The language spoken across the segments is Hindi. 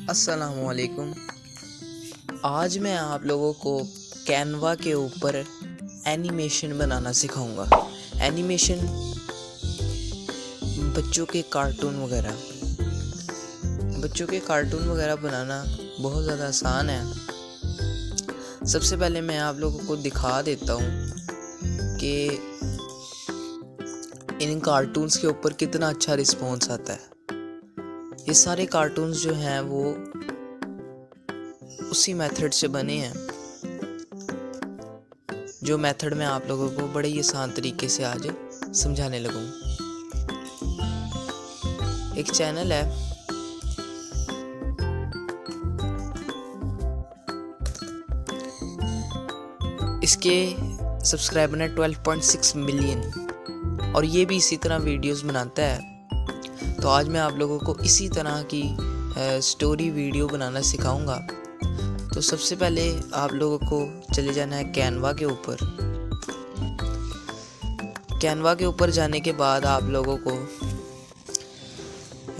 अस्सलामुअलैकुम। आज मैं आप लोगों को कैनवा के ऊपर एनिमेशन बनाना सिखाऊंगा। एनिमेशन बच्चों के कार्टून वगैरह बनाना बहुत ज़्यादा आसान है। सबसे पहले मैं आप लोगों को दिखा देता हूँ कि इन कार्टून्स के ऊपर कितना अच्छा रिस्पॉन्स आता है। ये सारे कार्टून्स जो हैं वो उसी मेथड से बने हैं जो मेथड मैं आप लोगों को बड़े ही आसान तरीके से आज समझाने लगूँ। एक चैनल है, इसके सब्सक्राइबर हैं 12.6 मिलियन और ये भी इसी तरह वीडियोस बनाता है। तो आज मैं आप लोगों को इसी तरह की स्टोरी वीडियो बनाना सिखाऊंगा। तो सबसे पहले आप लोगों को चले जाना है कैनवा के ऊपर। कैनवा के ऊपर जाने के बाद आप लोगों को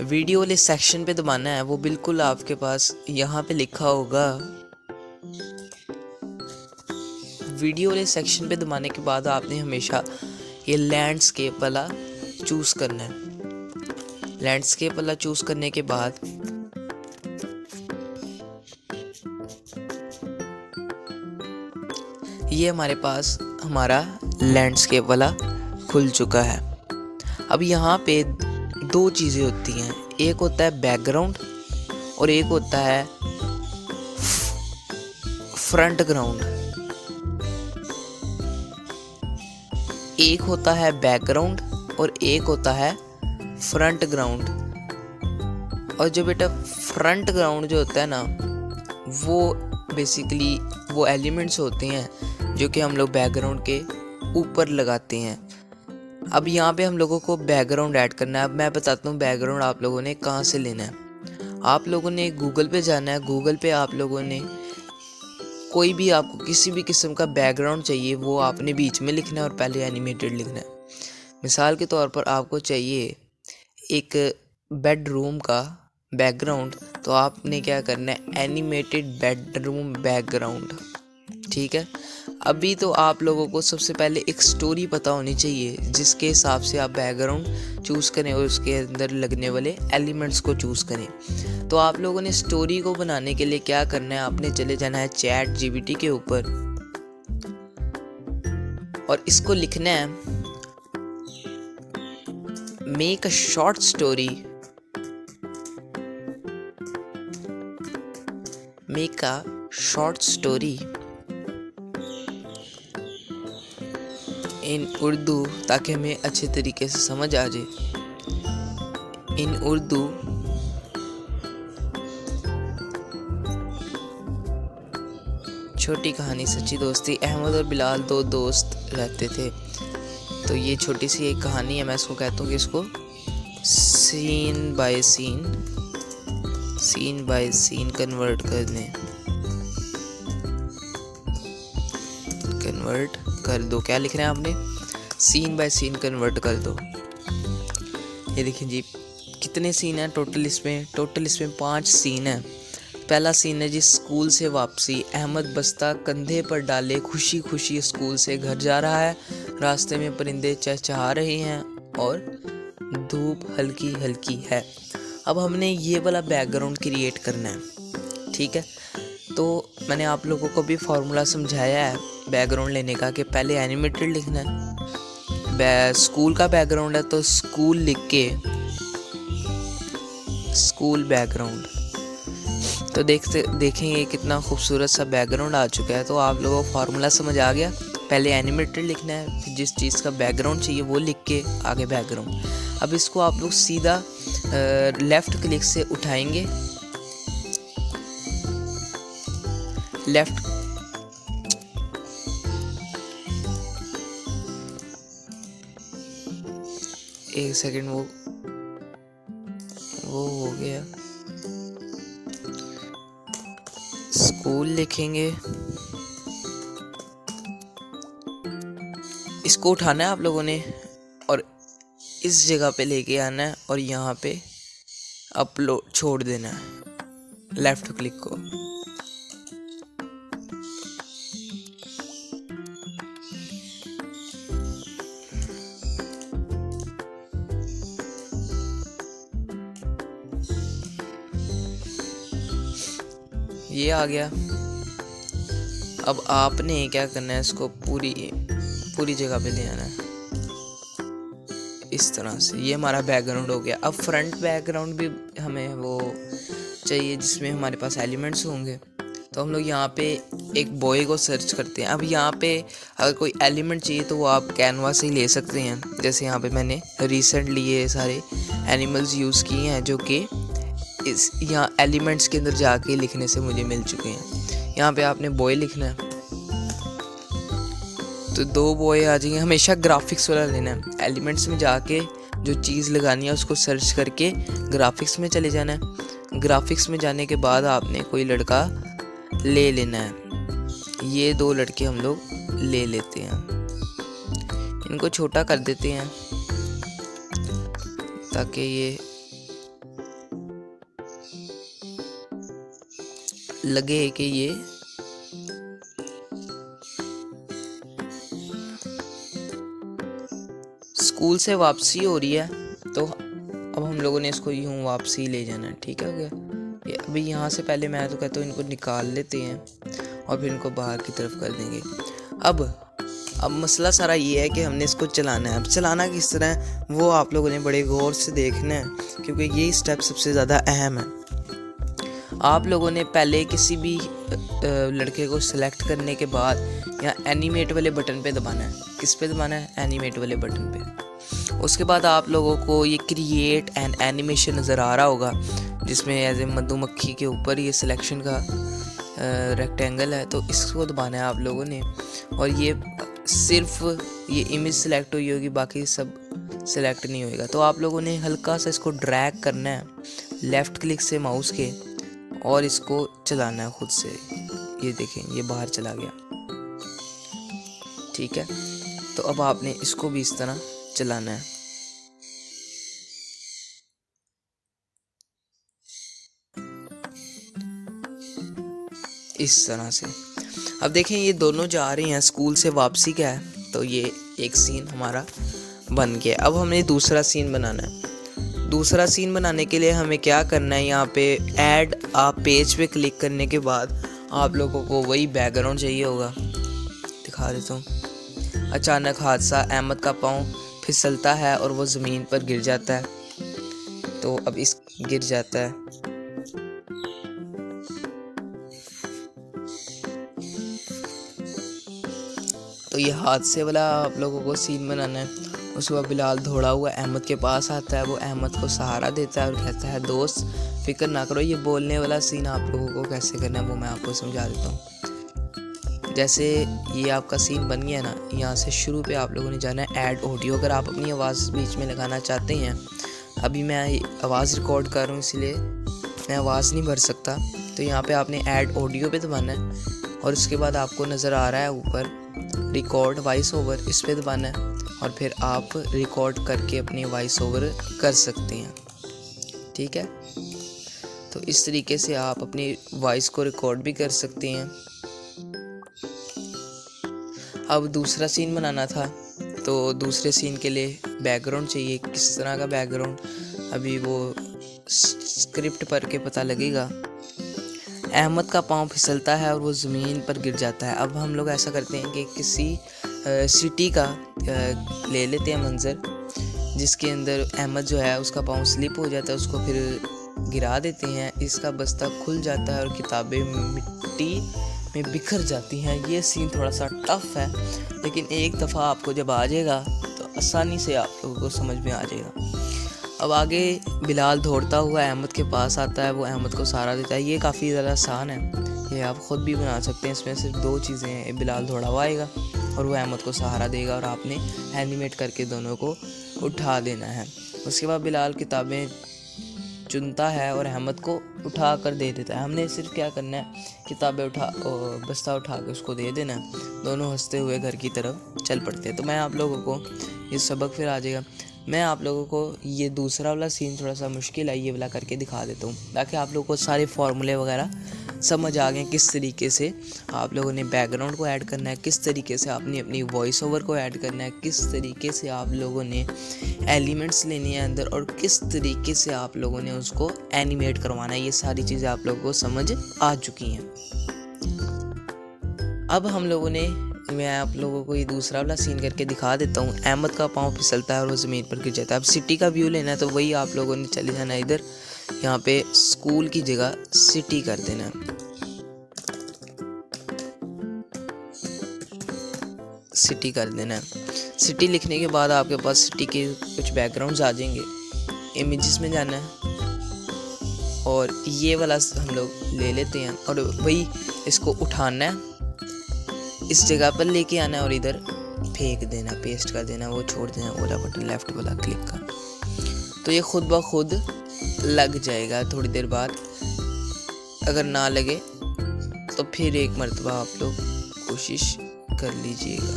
वीडियो वाले सेक्शन पे दबाना है। वो बिल्कुल आपके पास यहाँ पे लिखा होगा। वीडियो वाले सेक्शन पे दबाने के बाद आपने हमेशा ये लैंडस्केप वाला चूज़ करना है। लैंडस्केप वाला चूज़ करने के बाद ये हमारे पास हमारा लैंडस्केप वाला खुल चुका है। अब यहाँ पे दो चीज़ें होती हैं, एक होता है बैकग्राउंड और एक होता है फ्रंट ग्राउंड। एक होता है बैकग्राउंड और एक होता है फ्रंट ग्राउंड। और जो बेटा फ्रंट ग्राउंड जो होता है ना, वो बेसिकली वो एलिमेंट्स होते हैं जो कि हम लोग बैकग्राउंड के ऊपर लगाते हैं। अब यहाँ पे हम लोगों को बैकग्राउंड ऐड करना है। अब मैं बताता हूँ बैकग्राउंड आप लोगों ने कहाँ से लेना है। आप लोगों ने गूगल पे जाना है। गूगल पे आप लोगों ने कोई भी आपको किसी भी किस्म का बैकग्राउंड चाहिए वो आपने बीच में लिखना है और पहले एनिमेटेड लिखना है। मिसाल के तौर पर आपको चाहिए एक बेडरूम का बैकग्राउंड, तो आपने क्या करना है, एनिमेटेड बेडरूम बैकग्राउंड। ठीक है। अभी तो आप लोगों को सबसे पहले एक स्टोरी पता होनी चाहिए जिसके हिसाब से आप बैकग्राउंड चूज़ करें और उसके अंदर लगने वाले एलिमेंट्स को चूज़ करें। तो आप लोगों ने स्टोरी को बनाने के लिए क्या करना है, आपने चले जाना है चैट जीपीटी के ऊपर और इसको लिखना है make a short story, make a short story in Urdu, ताकि हमें अच्छे तरीके से समझ आ जाए। इन उर्दू छोटी कहानी सच्ची दोस्ती। अहमद और बिलाल दो दोस्त रहते थे। तो ये छोटी सी एक कहानी है। मैं इसको कहता हूँ कि इसको सीन बाय सीन कन्वर्ट कर दो। क्या लिख रहे हैं आपने, सीन बाय सीन कन्वर्ट कर दो। ये देखिए जी कितने सीन हैं टोटल इसमें 5 सीन हैं। पहला सीन है जी स्कूल से वापसी। अहमद बस्ता कंधे पर डाले खुशी खुशी स्कूल से घर जा रहा है। रास्ते में परिंदे चहचहा रहे हैं और धूप हल्की हल्की है। अब हमने ये वाला बैकग्राउंड क्रिएट करना है। ठीक है। तो मैंने आप लोगों को भी फॉर्मूला समझाया है बैकग्राउंड लेने का कि पहले एनिमेटेड लिखना है। स्कूल का बैकग्राउंड है तो स्कूल लिख के स्कूल बैकग्राउंड। तो देखेंगे कितना खूबसूरत सा बैकग्राउंड आ चुका है। तो आप लोगों को फार्मूला समझ आ गया। पहले एनिमेटेड लिखना है, फिर जिस चीज़ का बैकग्राउंड चाहिए वो लिख के आगे बैकग्राउंड। अब इसको आप लोग सीधा लेफ़्ट क्लिक से उठाएंगे। लेफ़्ट एक सेकंड, वो हो गया। स्कूल लिखेंगे, इसको उठाना है आप लोगों ने और इस जगह पे लेके आना है और यहाँ पे अपलोड छोड़ देना है। लेफ्ट क्लिक को। ये आ गया। अब आपने क्या करना है, इसको पूरी जगह पे ले आना है इस तरह से। ये हमारा बैकग्राउंड हो गया। अब फ्रंट बैकग्राउंड भी हमें वो चाहिए जिसमें हमारे पास एलिमेंट्स होंगे। तो हम लोग यहाँ पे एक बॉय को सर्च करते हैं। अब यहाँ पे अगर कोई एलिमेंट चाहिए तो वो आप कैनवा से ही ले सकते हैं। जैसे यहाँ पे मैंने रिसेंटली ये सारे एनिमल्स यूज़ किए हैं जो कि इस यहाँ एलिमेंट्स के अंदर जाके लिखने से मुझे मिल चुके हैं। यहाँ पे आपने बॉय लिखना है तो 2 बॉय आ जाएंगे। हमेशा ग्राफिक्स वाला लेना है। एलिमेंट्स में जाके जो चीज़ लगानी है उसको सर्च करके ग्राफिक्स में चले जाना है। ग्राफिक्स में जाने के बाद आपने कोई लड़का ले लेना है। ये 2 लड़के हम लोग ले लेते हैं। इनको छोटा कर देते हैं ताकि ये लगे कि ये स्कूल से वापसी हो रही है। तो अब हम लोगों ने इसको यूं वापसी ले जाना है। ठीक है, हो गया। ये अभी यहाँ से पहले मैं तो कहता हूँ इनको निकाल लेते हैं और फिर इनको बाहर की तरफ कर देंगे। अब मसला सारा ये है कि हमने इसको चलाना है। अब चलाना किस तरह है वो आप लोगों ने बड़े गौर से देखना है, क्योंकि ये स्टेप सबसे ज़्यादा अहम है। आप लोगों ने पहले किसी भी लड़के को सिलेक्ट करने के बाद यहाँ एनिमेट वाले बटन पे दबाना है। किस पे दबाना है? एनिमेट वाले बटन पे। उसके बाद आप लोगों को ये क्रिएट एन एनिमेशन नज़र आ रहा होगा जिसमें एज ए मधुमक्खी के ऊपर ये सिलेक्शन का रेक्टेंगल है। तो इसको दबाना है आप लोगों ने और ये सिर्फ ये इमेज सेलेक्ट हुई होगी, बाकी सब सिलेक्ट नहीं होएगा। तो आप लोगों ने हल्का सा इसको ड्रैग करना है लेफ़्ट क्लिक से माउस के और इसको चलाना है खुद से। ये देखें ये बाहर चला गया। ठीक है, तो अब आपने इसको भी इस तरह चलाना है। इस तरह से अब देखें ये दोनों जा रहे हैं स्कूल से वापसी का है। तो ये एक सीन हमारा बन गया। अब हमें दूसरा सीन बनाना है। दूसरा सीन बनाने के लिए हमें क्या करना है, यहाँ पे ऐड आ पेज पे क्लिक करने के बाद आप लोगों को वही बैकग्राउंड चाहिए होगा। दिखा देता हूँ। अचानक हादसा, अहमद का पाँव फिसलता है और वो ज़मीन पर गिर जाता है। तो अब इस गिर जाता है। तो ये हादसे वाला आप लोगों को सीन बनाना है। उसके बाद बिलाल दौड़ा हुआ अहमद के पास आता है। वो अहमद को सहारा देता है और कहता है दोस्त फिक्र ना करो। ये बोलने वाला सीन आप लोगों को कैसे करना है वो मैं आपको समझा देता हूँ। जैसे ये आपका सीन बन गया ना, यहाँ से शुरू पे आप लोगों ने जाना है ऐड ऑडियो। अगर आप अपनी आवाज़ बीच में लगाना चाहते हैं, अभी मैं आवाज़ रिकॉर्ड कर रहा हूँ इसलिए मैं आवाज़ नहीं भर सकता। तो यहाँ पे आपने ऐड ऑडियो पे दबाना है और उसके बाद आपको नज़र आ रहा है ऊपर रिकॉर्ड वॉइस ओवर, इस पे दबाना है और फिर आप रिकॉर्ड करके अपनी वॉइस ओवर कर सकते हैं। ठीक है, तो इस तरीके से आप अपनी वॉइस को रिकॉर्ड भी कर सकते हैं। अब दूसरा सीन बनाना था, तो दूसरे सीन के लिए बैकग्राउंड चाहिए। किस तरह का बैकग्राउंड अभी वो स्क्रिप्ट पढ़ के पता लगेगा। अहमद का पाँव फिसलता है और वो ज़मीन पर गिर जाता है। अब हम लोग ऐसा करते हैं कि किसी सिटी का ले लेते हैं मंज़र जिसके अंदर अहमद जो है उसका पाँव स्लिप हो जाता है, उसको फिर गिरा देते हैं। इसका बस्ता खुल जाता है और किताबें मिट्टी में बिखर जाती हैं। ये सीन थोड़ा सा टफ है, लेकिन एक दफ़ा आपको जब आ जाएगा तो आसानी से आप लोगों को समझ में आ जाएगा। अब आगे बिलाल दौड़ता हुआ अहमद के पास आता है। वो अहमद को सहारा देता है। ये काफ़ी ज़्यादा आसान है, ये आप ख़ुद भी बना सकते हैं। इसमें सिर्फ 2 चीज़ें हैं, बिलाल दौड़ा हुआ आएगा और वो अहमद को सहारा देगा और आपने एनिमेट करके दोनों को उठा देना है। उसके बाद बिलाल किताबें चुनता है और अहमद को उठा कर दे देता है। हमने सिर्फ क्या करना है, किताबें बस्ता उठा के उसको दे देना है। दोनों हंसते हुए घर की तरफ चल पड़ते हैं। तो मैं आप लोगों को ये सबक फिर आ जाएगा। मैं आप लोगों को ये दूसरा वाला सीन थोड़ा सा मुश्किल है, ये वाला करके दिखा देता हूँ ताकि आप लोगों को सारे फार्मूले वगैरह समझ आ गए, किस तरीके से आप लोगों ने बैकग्राउंड को ऐड करना है, किस तरीके से आपने अपनी वॉइस ओवर को ऐड करना है, किस तरीके से आप लोगों ने एलिमेंट्स लेनी है अंदर और किस तरीके से आप लोगों ने उसको एनिमेट करवाना है। ये सारी चीज़ें आप लोगों को समझ आ चुकी हैं। अब हम लोगों ने, मैं आप लोगों को ये दूसरा वाला सीन करके दिखा देता हूँ। अहमद का पाँव फिसलता है और वो ज़मीन पर गिर जाता है। अब सिटी का व्यू लेना है तो वही आप लोगों ने चले जाना है इधर, यहाँ पे स्कूल की जगह सिटी कर देना है। सिटी कर देना है। सिटी लिखने के बाद आपके पास सिटी के कुछ बैकग्राउंड्स आ जाएंगे। इमेजेस में जाना है और ये वाला हम लोग ले लेते हैं और वही इसको उठाना है, इस जगह पर लेके आना है और इधर फेंक देना, पेस्ट कर देना, वो छोड़ देना वाला बटन लेफ्ट वाला क्लिक का। तो ये खुद ब खुद लग जाएगा थोड़ी देर बाद। अगर ना लगे तो फिर एक मर्तबा आप लोग कोशिश कर लीजिएगा।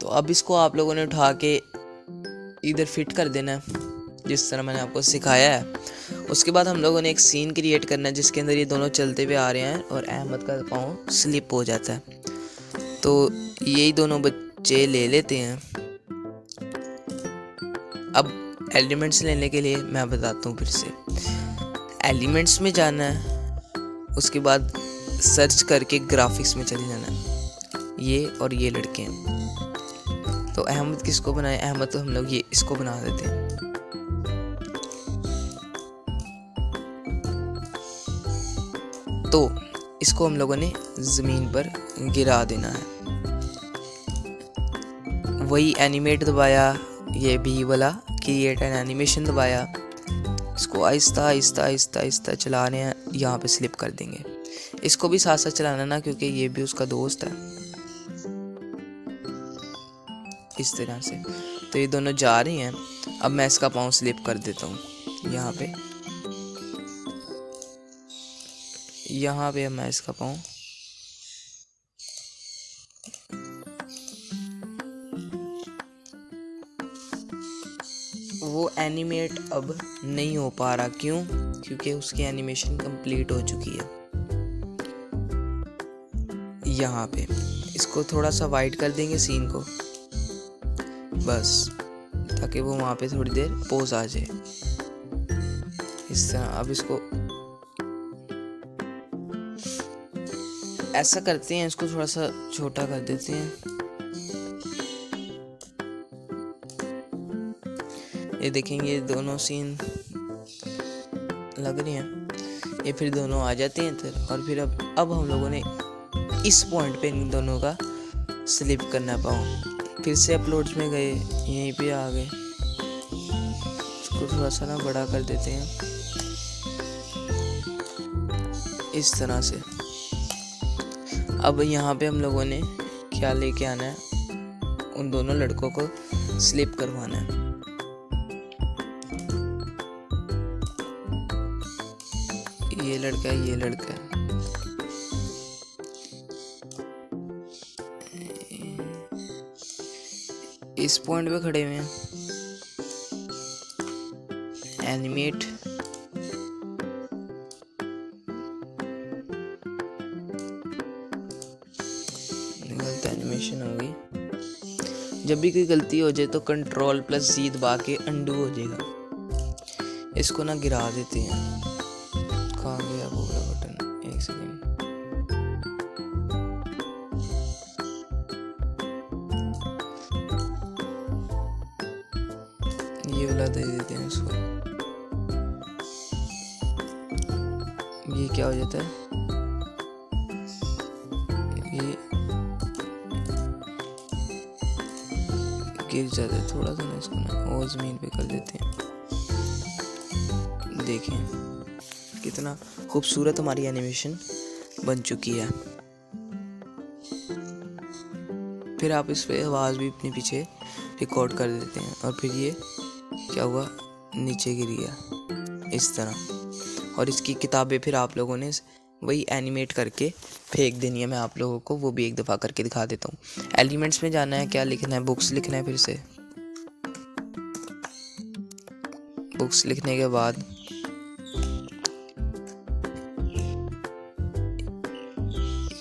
तो अब इसको आप लोगों ने उठा के इधर फिट कर देना है जिस तरह मैंने आपको सिखाया है। उसके बाद हम लोगों ने एक सीन क्रिएट करना है जिसके अंदर ये दोनों चलते हुए आ रहे हैं और अहमद का पाँव स्लिप हो जाता है। तो यही दोनों बच्चे ले लेते हैं। अब एलिमेंट्स लेने के लिए मैं बताता हूँ फिर से। एलिमेंट्स में जाना है, उसके बाद सर्च करके ग्राफिक्स में चले जाना है। ये और ये लड़के हैं। तो अहमद किसको बनाए? अहमद तो हम लोग ये इसको बना देते हैं। तो इसको हम लोगों ने ज़मीन पर गिरा देना है। वही एनिमेट दबाया, ये भी वाला क्रिएट एन एनिमेशन दबाया। इसको आहिस्ता आहिस्ता आहिस्ता आहिस्ता चला रहे हैं, यहाँ पे स्लिप कर देंगे। इसको भी साथ साथ चलाना ना, क्योंकि ये भी उसका दोस्त है। इस तरह से तो ये दोनों जा रही हैं। अब मैं इसका पाँव स्लिप कर देता हूँ यहाँ पे अब मैं इसका पाँव वो एनिमेट अब नहीं हो पा रहा। क्यों? क्योंकि उसकी एनिमेशन कंप्लीट हो चुकी है। यहाँ पे इसको थोड़ा सा वाइड कर देंगे सीन को, बस, ताकि वो वहाँ पे थोड़ी देर पोज आ जाए इस तरह। अब इसको ऐसा करते हैं, इसको थोड़ा सा छोटा कर देते हैं। ये देखेंगे ये दोनों सीन लग रही हैं, ये फिर दोनों आ जाते हैं इधर। और फिर अब हम लोगों ने इस पॉइंट पे इन दोनों का स्लिप करना पाऊँ। फिर से अपलोड्स में गए, यहीं पे आ गए। इसको थोड़ा सा ना बड़ा कर देते हैं इस तरह से। अब यहाँ पे हम लोगों ने क्या लेके आना है, उन दोनों लड़कों को स्लिप करवाना है। ये लड़का है, ये लड़का है। इस पॉइंट पे खड़े हुए हैं। एनिमेट, गलत एनिमेशन हो गई। जब भी कोई गलती हो जाए तो Ctrl+Z दबा के अंडू हो जाएगा। इसको ना गिरा देते हैं। कहाँ गया वो बटन? एक सेकेंड। ये वाला दे देते हैं इसको। ये क्या हो जाता है? ये गिर जाता है थोड़ा सा ना, इसको ना और ज़मीन पे कर देते हैं। देखें कितना खूबसूरत हमारी एनिमेशन बन चुकी है। फिर आप इस पे आवाज़ भी अपने पीछे रिकॉर्ड कर देते हैं और फिर ये क्या हुआ, नीचे गिर गया इस तरह। और इसकी किताबें फिर आप लोगों ने वही एनिमेट करके फेंक देनी है। मैं आप लोगों को वो भी एक दफ़ा करके दिखा देता हूँ। एलिमेंट्स में जाना है, क्या लिखना है, बुक्स लिखना है। फिर से बुक्स लिखने के बाद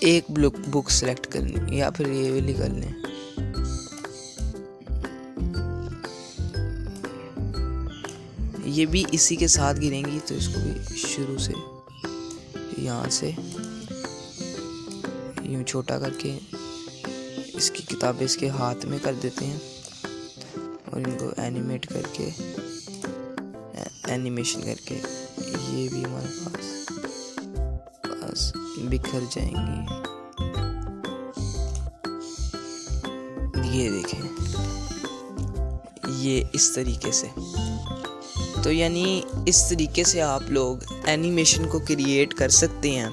एक बुक सेलेक्ट करनी, या फिर ये वाली कर लें। ये भी इसी के साथ गिरेंगी, तो इसको भी शुरू से यहाँ से यूँ छोटा करके इसकी किताबें इसके हाथ में कर देते हैं और इनको एनिमेट करके एनिमेशन करके ये भी हमारे पास बिखर जाएंगी। ये देखें, ये इस तरीके से। तो यानी इस तरीके से आप लोग एनिमेशन को क्रिएट कर सकते हैं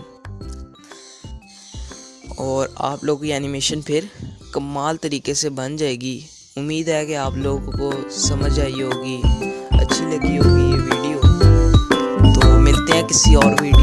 और आप लोगों की एनिमेशन फिर कमाल तरीके से बन जाएगी। उम्मीद है कि आप लोगों को समझ आई होगी, अच्छी लगी होगी ये वीडियो। तो मिलते हैं किसी और वीडियो